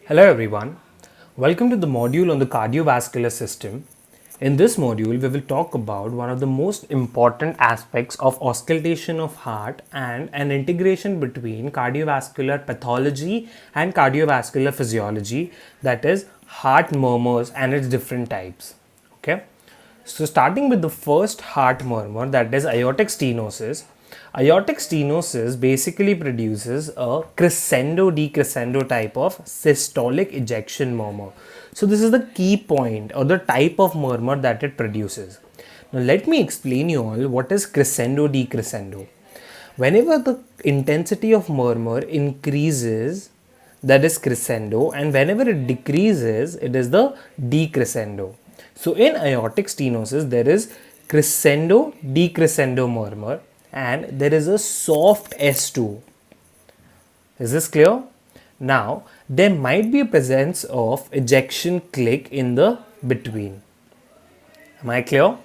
Hello everyone, welcome to the module on the cardiovascular system. In this module, we will talk about one of the most important aspects of auscultation of heart and an integration between cardiovascular pathology and cardiovascular physiology, that is heart murmurs and its different types. Okay, so starting with the first heart murmur, that is aortic stenosis. Aortic stenosis basically produces a crescendo decrescendo type of systolic ejection murmur. So this is the key point or the type of murmur that it produces. Now let me explain you all what is crescendo decrescendo. Whenever the intensity of murmur increases, that is crescendo, and whenever it decreases, it is the decrescendo. So in aortic stenosis, there is crescendo decrescendo murmur and there is a soft S2. Is this clear? Now, there might be a presence of ejection click in the between. Am I clear?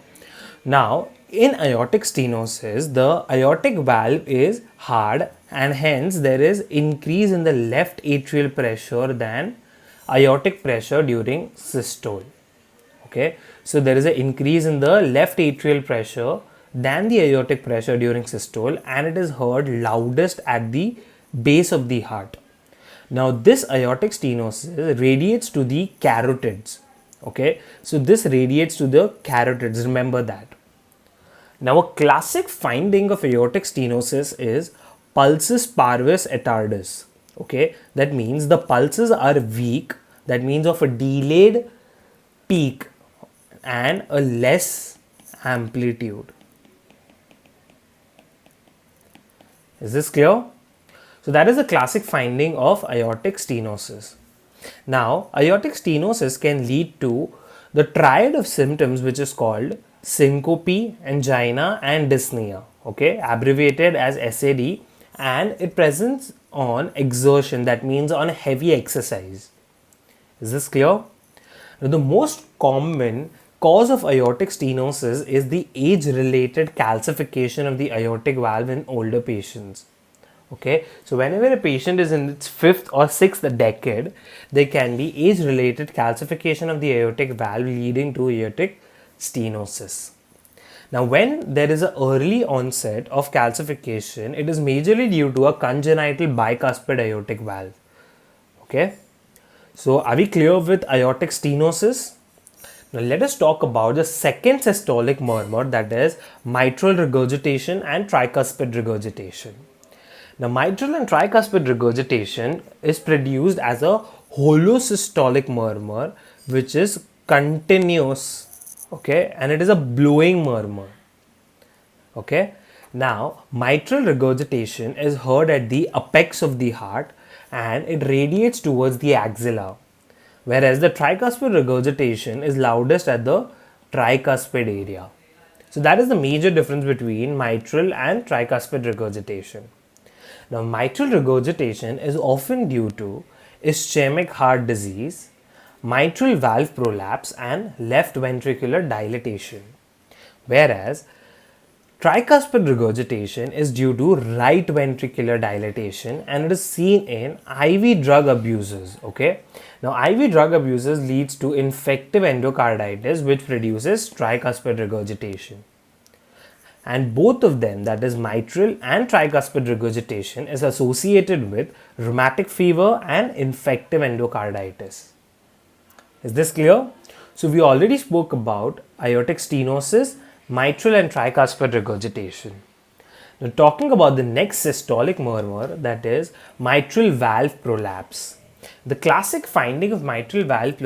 Now, in aortic stenosis, the aortic valve is hard and hence there is increase in the left atrial pressure than aortic pressure during systole. Okay, so there is an increase in the left atrial pressure than the aortic pressure during systole, and it is heard loudest at the base of the heart. Now this aortic stenosis radiates to the carotids. Okay, so this radiates to the carotids, remember that. Now a classic finding of aortic stenosis is pulsus parvis attardus. Okay, that means the pulses are weak, that means of a delayed peak and a less amplitude. Is this clear? So that is the classic finding of aortic stenosis. Now, aortic stenosis can lead to the triad of symptoms which is called syncope, angina and dyspnea, okay, abbreviated as SAD, and it presents on exertion, that means on heavy exercise. Is this clear? Now, the most common cause of aortic stenosis is the age-related calcification of the aortic valve in older patients. Okay, so whenever a patient is in its 5th or 6th decade, there can be age-related calcification of the aortic valve leading to aortic stenosis. Now, when there is an early onset of calcification, it is majorly due to a congenital bicuspid aortic valve. Okay, so are we clear with aortic stenosis? Now let us talk about the second systolic murmur, that is mitral regurgitation and tricuspid regurgitation. Now mitral and tricuspid regurgitation is produced as a holosystolic murmur which is continuous, okay, and it is a blowing murmur. Okay, now mitral regurgitation is heard at the apex of the heart and it radiates towards the axilla, whereas the tricuspid regurgitation is loudest at the tricuspid area. So that is the major difference between mitral and tricuspid regurgitation. Now mitral regurgitation is often due to ischemic heart disease, mitral valve prolapse and left ventricular dilatation, whereas tricuspid regurgitation is due to right ventricular dilatation and it is seen in IV drug abusers. Okay, now IV drug abusers leads to infective endocarditis which produces tricuspid regurgitation, and both of them, that is mitral and tricuspid regurgitation, is associated with rheumatic fever and infective endocarditis. Is this clear? So we already spoke about aortic stenosis, mitral and tricuspid regurgitation. Now talking about the next systolic murmur, that is mitral valve prolapse. The classic finding of mitral valve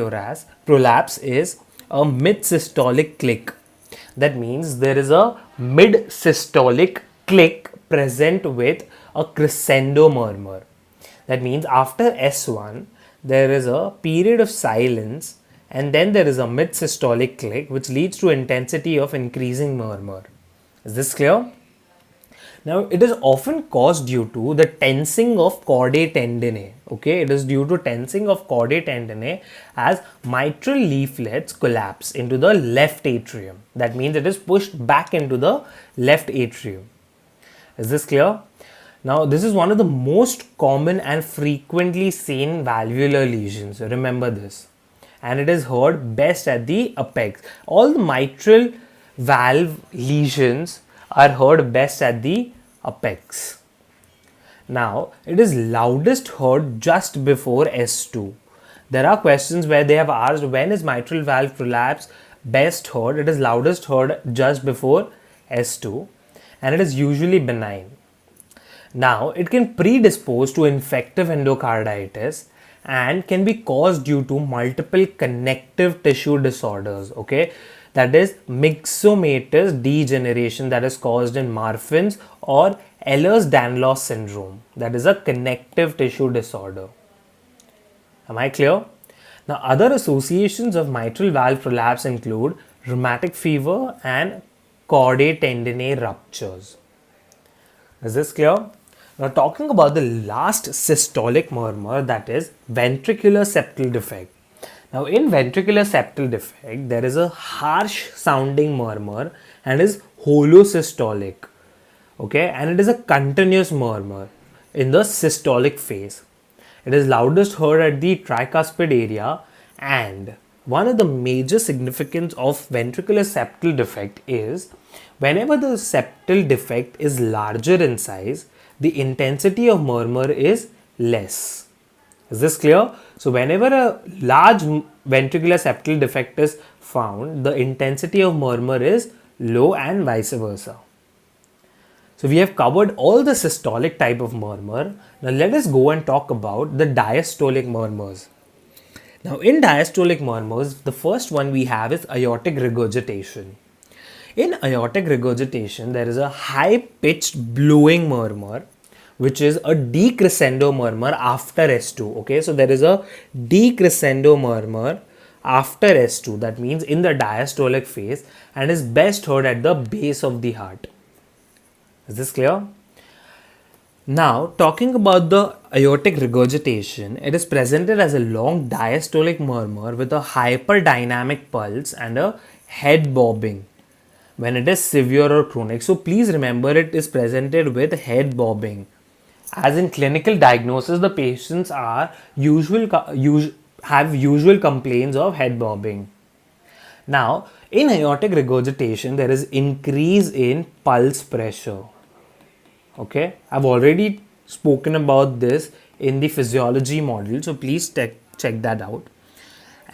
prolapse is a mid-systolic click. That means there is a mid-systolic click present with a crescendo murmur. That means after S1, there is a period of silence and then there is a mid-systolic click which leads to intensity of increasing murmur. Is this clear? Now it is often caused due to the tensing of chordae tendineae. Okay, it is due to tensing of chordae tendineae as mitral leaflets collapse into the left atrium. That means it is pushed back into the left atrium. Is this clear? Now, this is one of the most common and frequently seen valvular lesions. Remember this. And it is heard best at the apex. All the mitral valve lesions are heard best at the apex. Now, it is loudest heard just before S2. There are questions where they have asked when is mitral valve prolapse best heard. It is loudest heard just before S2 and it is usually benign. Now, it can predispose to infective endocarditis and can be caused due to multiple connective tissue disorders, okay? That is myxomatous degeneration that is caused in Marfan's or Ehlers-Danlos syndrome. That is a connective tissue disorder. Am I clear? Now, other associations of mitral valve prolapse include rheumatic fever and chordae tendineae ruptures. Is this clear? Now, talking about the last systolic murmur, that is ventricular septal defect. Now, in ventricular septal defect, there is a harsh sounding murmur and is holosystolic. Okay, and it is a continuous murmur in the systolic phase. It is loudest heard at the tricuspid area, and one of the major significance of ventricular septal defect is whenever the septal defect is larger in size, the intensity of murmur is less. Is this clear? So whenever a large ventricular septal defect is found, the intensity of murmur is low and vice versa. So we have covered all the systolic type of murmur. Now let us go and talk about the diastolic murmurs. Now in diastolic murmurs, the first one we have is aortic regurgitation. In aortic regurgitation, there is a high-pitched blowing murmur, which is a decrescendo murmur after S2. Okay, so there is a decrescendo murmur after S2. That means in the diastolic phase and is best heard at the base of the heart. Is this clear? Now, talking about the aortic regurgitation, it is presented as a long diastolic murmur with a hyperdynamic pulse and a head bobbing when it is severe or chronic. So, please remember it is presented with head bobbing. As in clinical diagnosis, the patients are have usual complaints of head bobbing. Now, in aortic regurgitation, there is increase in pulse pressure. Okay, I've already spoken about this in the physiology module, so please check that out.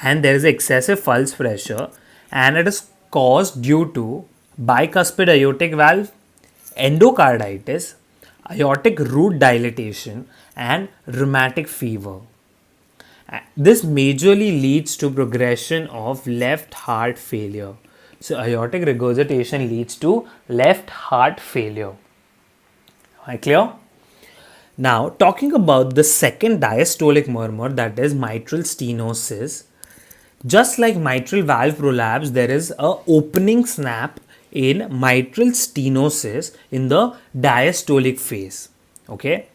And there is excessive pulse pressure, and it is caused due to bicuspid aortic valve, endocarditis, aortic root dilatation, and rheumatic fever. This majorly leads to progression of left heart failure. So aortic regurgitation leads to left heart failure. Am I clear? Now, talking about the second diastolic murmur, that is mitral stenosis. Just like mitral valve prolapse, there is a opening snap in mitral stenosis in the diastolic phase. Okay.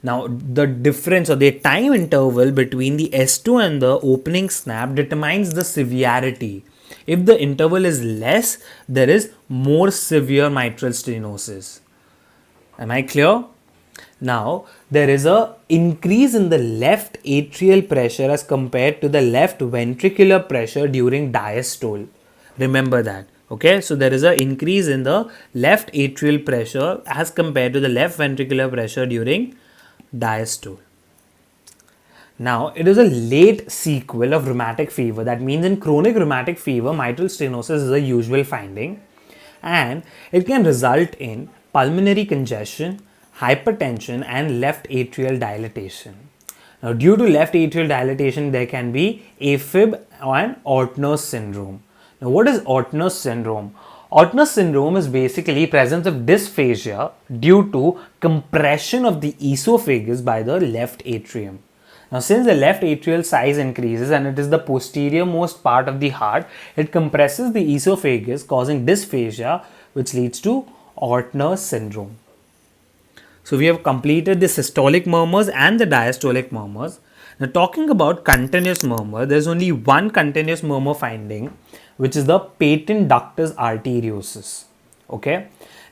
Now, the difference or the time interval between the S2 and the opening snap determines the severity. If the interval is less, there is more severe mitral stenosis. Am I clear? Now, there is a increase in the left atrial pressure as compared to the left ventricular pressure during diastole. Remember that. Okay, so there is an increase in the left atrial pressure as compared to the left ventricular pressure during diastole. Now, it is a late sequel of rheumatic fever. That means in chronic rheumatic fever, mitral stenosis is a usual finding, and it can result in pulmonary congestion, hypertension, and left atrial dilatation. Now, due to left atrial dilatation, there can be AFib and Ortner's syndrome. Now, what is Ortner's syndrome? Ortner's syndrome is basically presence of dysphagia due to compression of the esophagus by the left atrium. Now, since the left atrial size increases and it is the posterior most part of the heart, it compresses the esophagus, causing dysphagia, which leads to Ortner's syndrome. So we have completed the systolic murmurs and the diastolic murmurs. Now, talking about continuous murmur, there is only one continuous murmur finding, which is the Payton ductus arteriosus. Okay.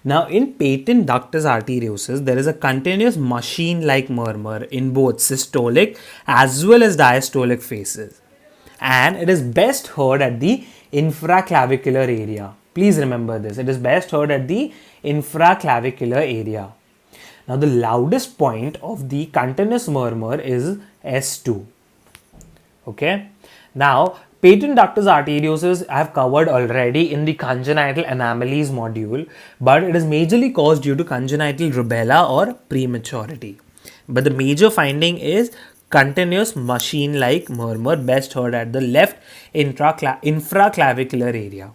Now, in patent ductus arteriosus, there is a continuous machine-like murmur in both systolic as well as diastolic phases, and it is best heard at the infraclavicular area. Please remember this, it is best heard at the infraclavicular area. Now, the loudest point of the continuous murmur is S2. Okay. Now, patent ductus arteriosus I have covered already in the congenital anomalies module, but it is majorly caused due to congenital rubella or prematurity. But the major finding is continuous machine-like murmur, best heard at the left infraclavicular area.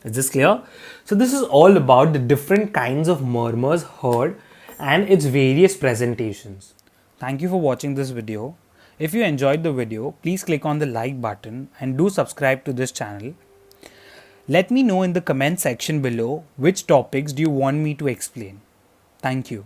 Is this clear? So this is all about the different kinds of murmurs heard and its various presentations. Thank you for watching this video. If you enjoyed the video, please click on the like button and do subscribe to this channel. Let me know in the comment section below which topics do you want me to explain. Thank you.